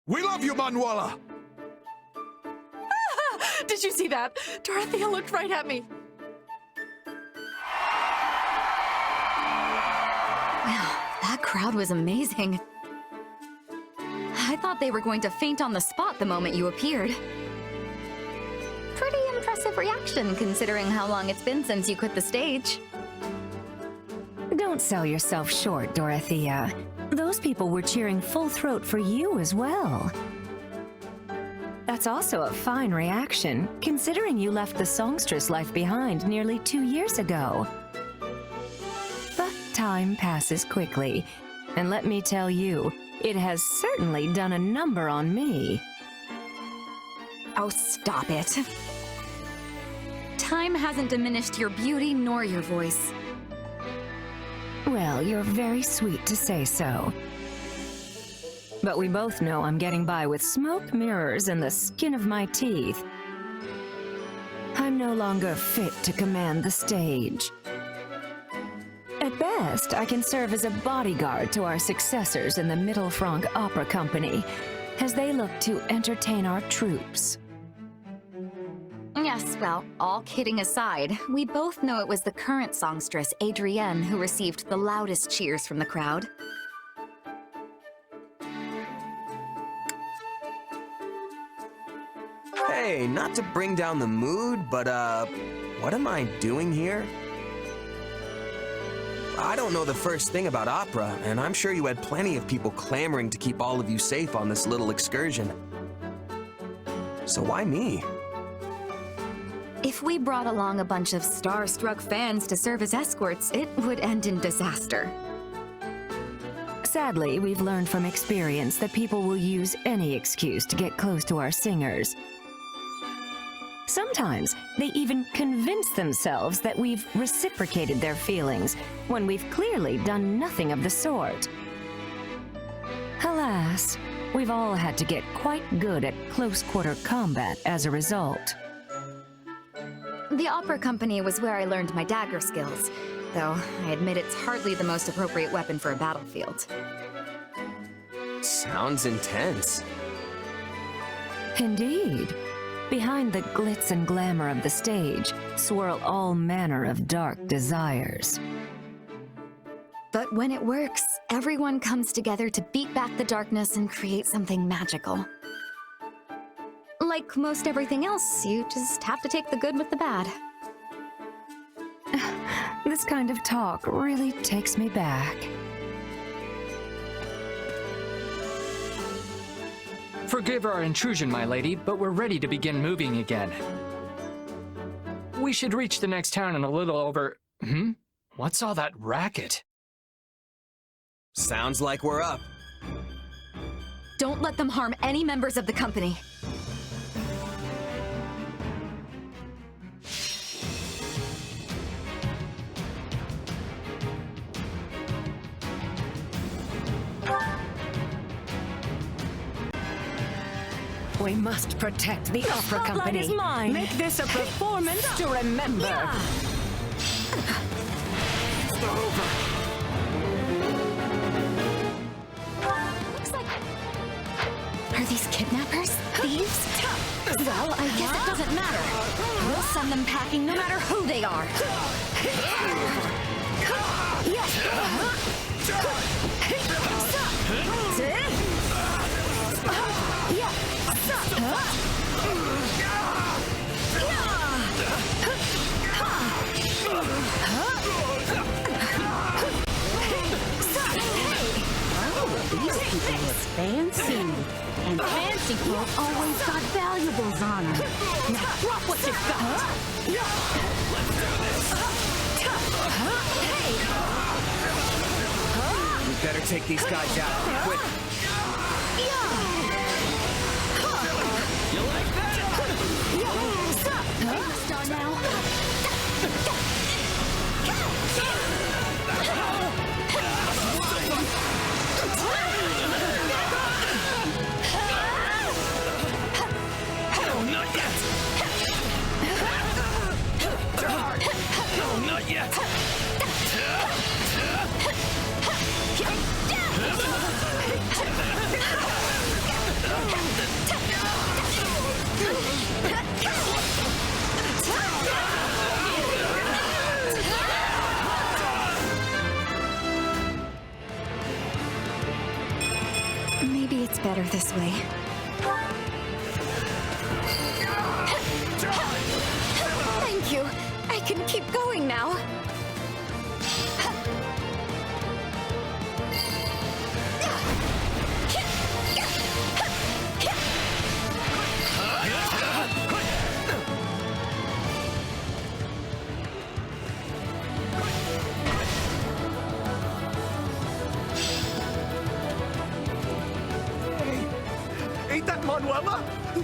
We love you, Manuela! Did you see that? Dorothea looked right at me. Wow, that crowd was amazing. I thought they were going to faint on the spot the moment you appeared. Pretty impressive reaction, considering how long it's been since you quit the stage. Don't sell yourself short, Dorothea. Those people were cheering full throat for you as well. That's also a fine reaction, considering you left the songstress life behind nearly 2 years ago. But time passes quickly, and let me tell you, it has certainly done a number on me. Oh, stop it. Time hasn't diminished your beauty nor your voice. Well, you're very sweet to say so. But we both know I'm getting by with smoke mirrors and the skin of my teeth. I'm no longer fit to command the stage. At best, I can serve as a bodyguard to our successors in the Mittelfranc Opera Company, as they look to entertain our troops. Yes, well, all kidding aside, we both know it was the current songstress, Adrienne, who received the loudest cheers from the crowd. Hey, not to bring down the mood, but what am I doing here? I don't know the first thing about opera, and I'm sure you had plenty of people clamoring to keep all of you safe on this little excursion. So why me? If we brought along a bunch of star-struck fans to serve as escorts, it would end in disaster. Sadly, we've learned from experience that people will use any excuse to get close to our singers. Sometimes, they even convince themselves that we've reciprocated their feelings, when we've clearly done nothing of the sort. Alas, we've all had to get quite good at close-quarter combat as a result. The opera company was where I learned my dagger skills, though I admit it's hardly the most appropriate weapon for a battlefield. Sounds intense. Indeed. Behind the glitz and glamour of the stage swirl all manner of dark desires. But when it works, everyone comes together to beat back the darkness and create something magical. Like most everything else, you just have to take the good with the bad. This kind of talk really takes me back. Forgive our intrusion, my lady, but we're ready to begin moving again. We should reach the next town in a little over... What's all that racket? Sounds like we're up. Don't let them harm any members of the company. We must protect the opera company. Is mine. Make this a performance to remember. Looks like... Are these kidnappers? Thieves? Well, I guess it doesn't matter. We'll send them packing no matter who they are. These people look fancy. And fancy clothes always got valuables on them. Now drop what you've got. We better take these guys out quick. You like that? Star now. Not yet! Maybe it's better this way. Thank you. I can keep going now. Ain't that Manuela?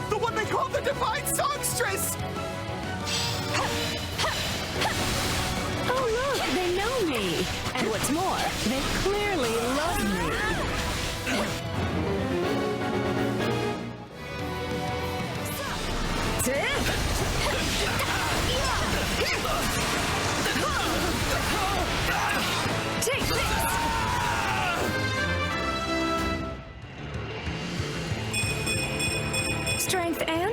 The one they call the Divine Songstress! Oh, look, they know me. And what's more, they clearly love me. Take this! Strength and...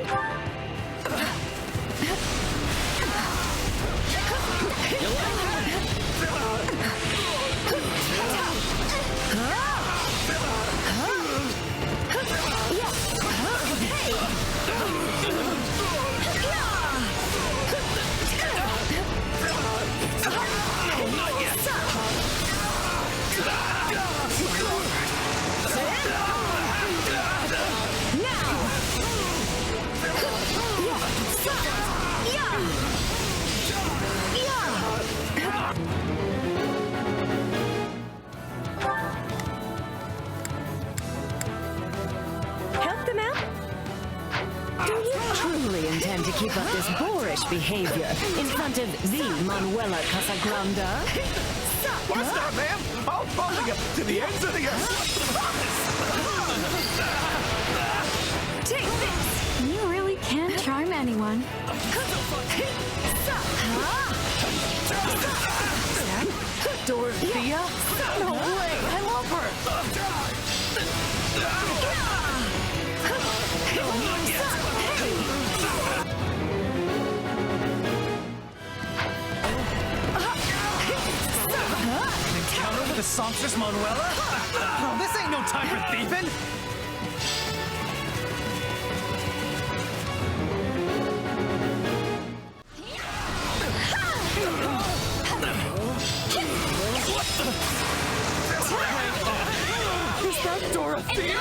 Help them out? Do you truly intend to keep up this boorish behavior in front of the Manuela Casagrande? What's that, ma'am? I'll follow you to the ends of the earth! Take this! You really can charm anyone. Dorothea? No way! I love her! An encounter with the songstress Manuela? Oh, this ain't no time for thieving! Is that Dorothea?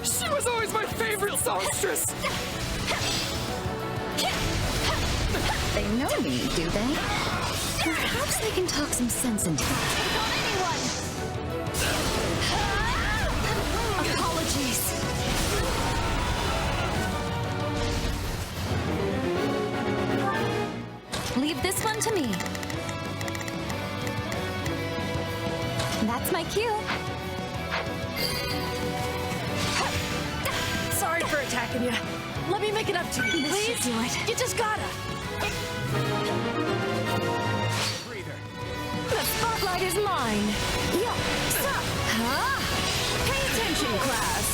She was always my favorite songstress! They know me, do they? Perhaps they can talk some sense into me. Apologies. Leave this one to me. That's my cue. Sorry for attacking you. Let me make it up to you, please. Do it. You just gotta. The spotlight is mine. Pay attention, class.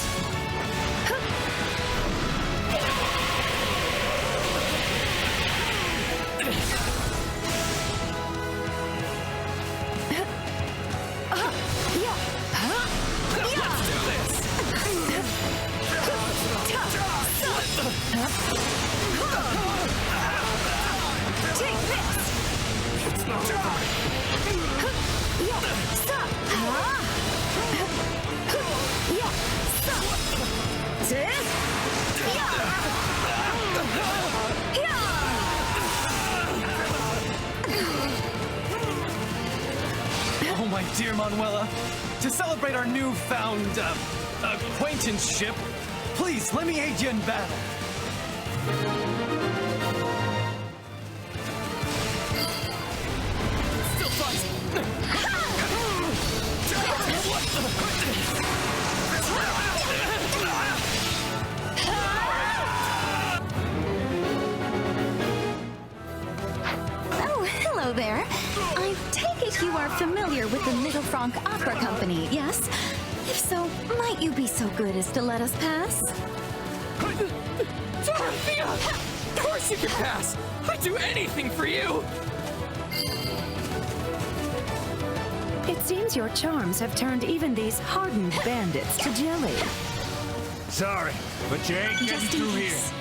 Take this! It's not over! Stop! Oh, my dear Manuela, to celebrate our newfound, acquaintanceship, please let me aid you in battle. Still fighting. Oh, hello there. I take it you are familiar with the Little Franc Opera Company, yes? If so, might you be so good as to let us pass? Dorothea! Of course you can pass! I'd do anything for you! It's Seems your charms have turned even these hardened bandits to jelly. Sorry, but you ain't getting Just in through here. case.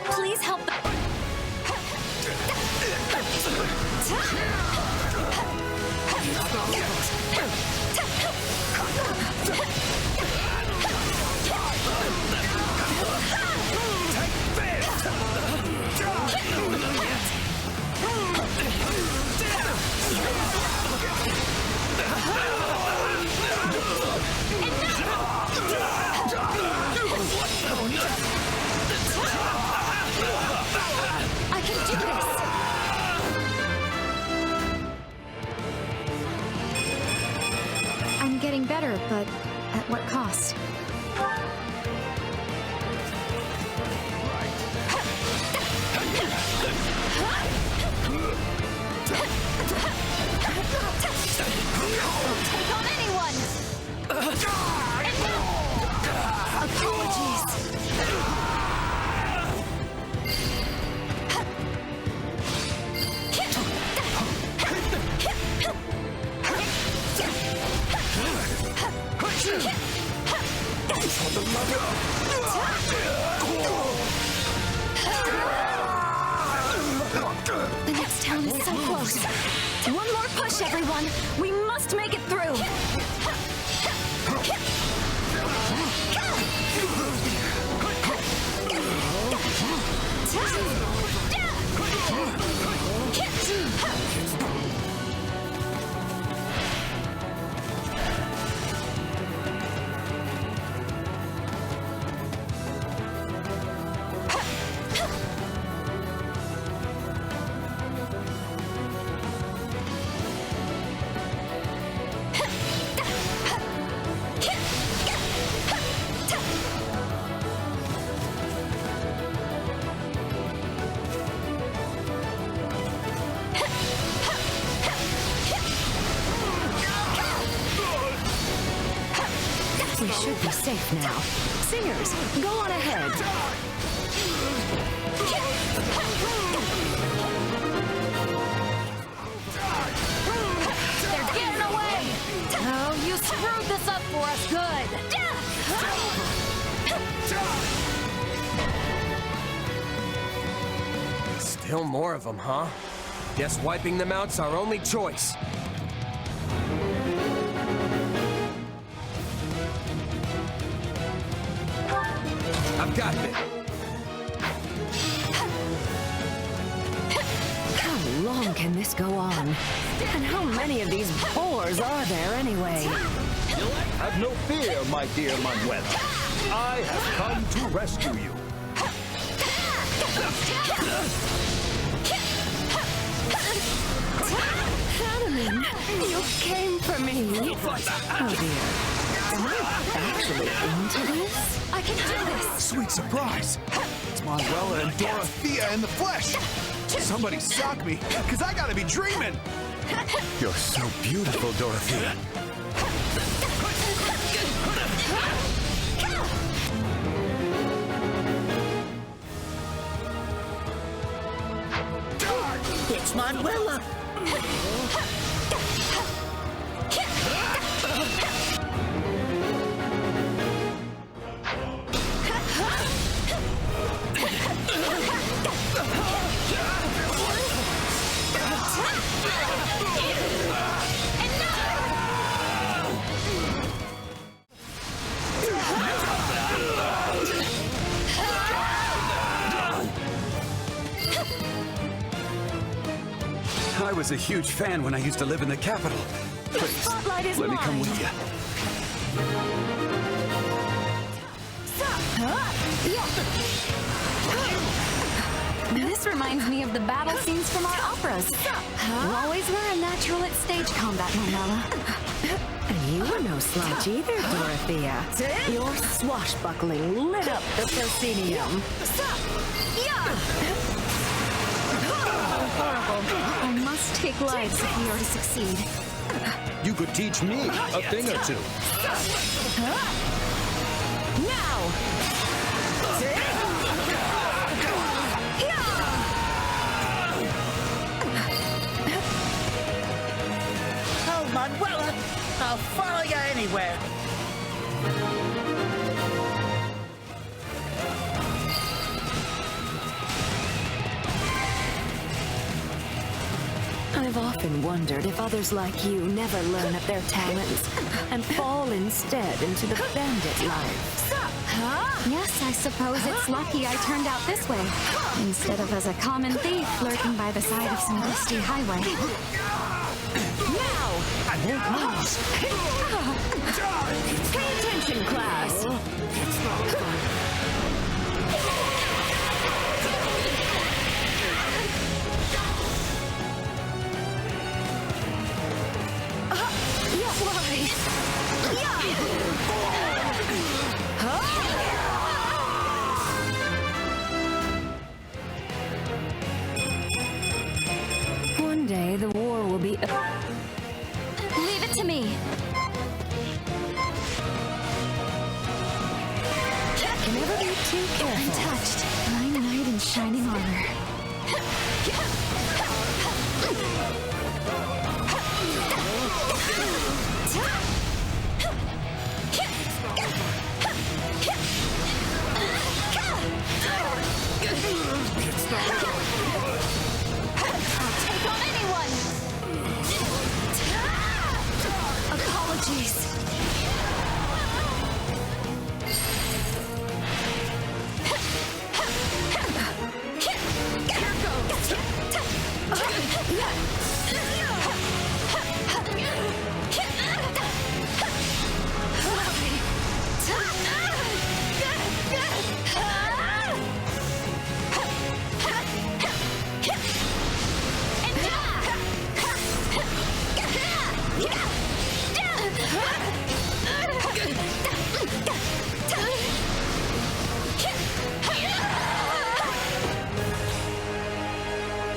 Please help. I can do this. I'm getting better, but at what cost? Take on anyone! Apologies. The next town is so close. One more push, everyone. We must make it through. We should be safe now. Singers, go on ahead. They're getting away! Oh, you screwed this up for us good! Still more of them, huh? Guess wiping them out's our only choice. I've got it. How long can this go on? And how many of these boars are there anyway? Have no fear, my dear Manuela. I have come to rescue you. Hanneman, you came for me. Oh dear. Am I actually into this? I can do this! Sweet surprise! It's Manuela and Dorothea in the flesh! Somebody sock me, because I gotta be dreaming! You're so beautiful, Dorothea. It's Manuela! I was a huge fan when I used to live in the capital. Please, Spotlight is let me come mine. with you. This reminds me of the battle scenes from our operas. You always were a natural at stage combat, Manuela. And you were no slouch either, Dorothea. Your swashbuckling lit up the proscenium. I must take lives if we are to succeed. You could teach me a thing or two. Oh, Manuela, I'll follow you anywhere. I've often wondered if others like you never learn of their talents and fall instead into the bandit life. Yes, I suppose it's lucky I turned out this way, instead of as a common thief lurking by the side of some dusty highway. Now! I won't lose. Pay attention, class! One day the war will be... Leave it to me. Can never be too careful. Untouched. Blind knight in shining armor. I'll take on anyone! Apologies.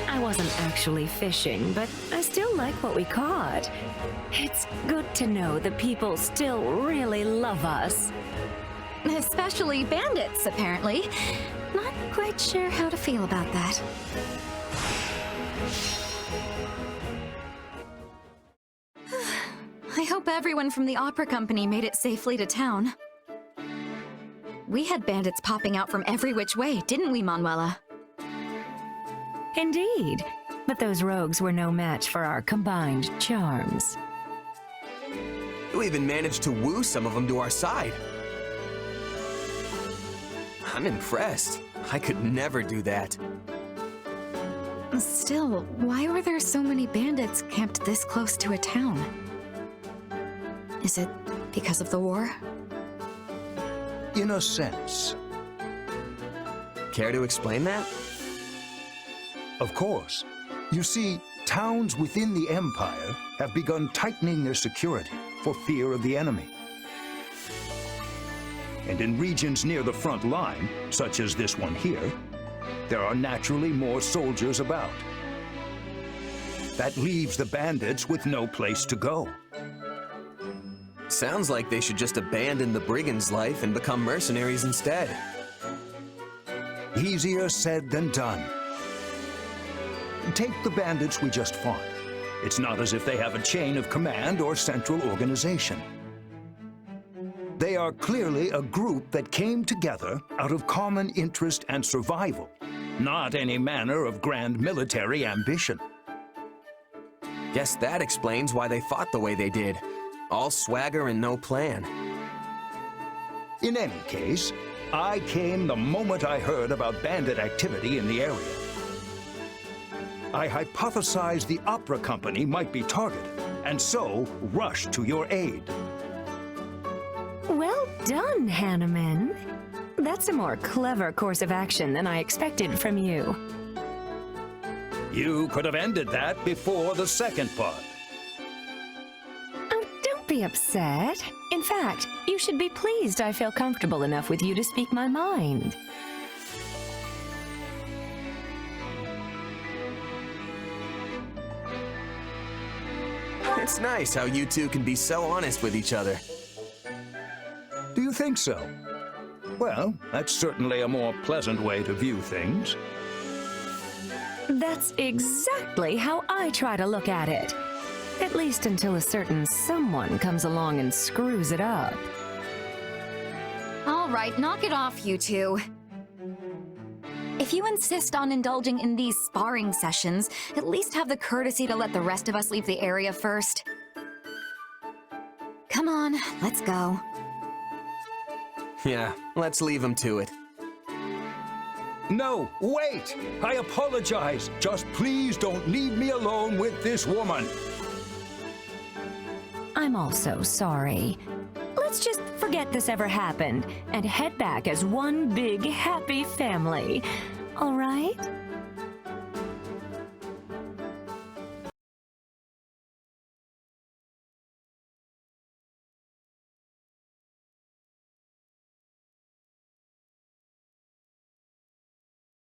I wasn't actually fishing, but I still like what we caught. It's good to know the people still really love us. Especially bandits, apparently. Not quite sure how to feel about that. I hope everyone from the opera company made it safely to town. We had bandits popping out from every which way, didn't we, Manuela? Indeed, but those rogues were no match for our combined charms. You even managed to woo some of them to our side. I'm impressed. I could never do that. Still, why were there so many bandits camped this close to a town? Is it because of the war? In a sense. Care to explain that? Of course. You see, towns within the Empire have begun tightening their security for fear of the enemy. And in regions near the front line, such as this one here, there are naturally more soldiers about. That leaves the bandits with no place to go. Sounds like they should just abandon the brigand's life and become mercenaries instead. Easier said than done. Take the bandits we just fought. It's not as if they have a chain of command or central organization. They are clearly a group that came together out of common interest and survival, not any manner of grand military ambition. Guess that explains why they fought the way they did. All swagger and no plan. In any case, I came the moment I heard about bandit activity in the area. I hypothesized the opera company might be targeted, and so rushed to your aid. Well done, Hanneman. That's a more clever course of action than I expected from you. You could have ended that before the second part. Oh, don't be upset. In fact, you should be pleased I feel comfortable enough with you to speak my mind. It's nice how you two can be so honest with each other. Do you think so? Well, that's certainly a more pleasant way to view things. That's exactly how I try to look at it. At least until a certain someone comes along and screws it up. All right, knock it off, you two. If you insist on indulging in these sparring sessions, at least have the courtesy to let the rest of us leave the area first. Come on, let's go. Yeah, let's leave him to it. No, wait! I apologize. Just please don't leave me alone with this woman. I'm also sorry. Let's just forget this ever happened and head back as one big happy family. All right?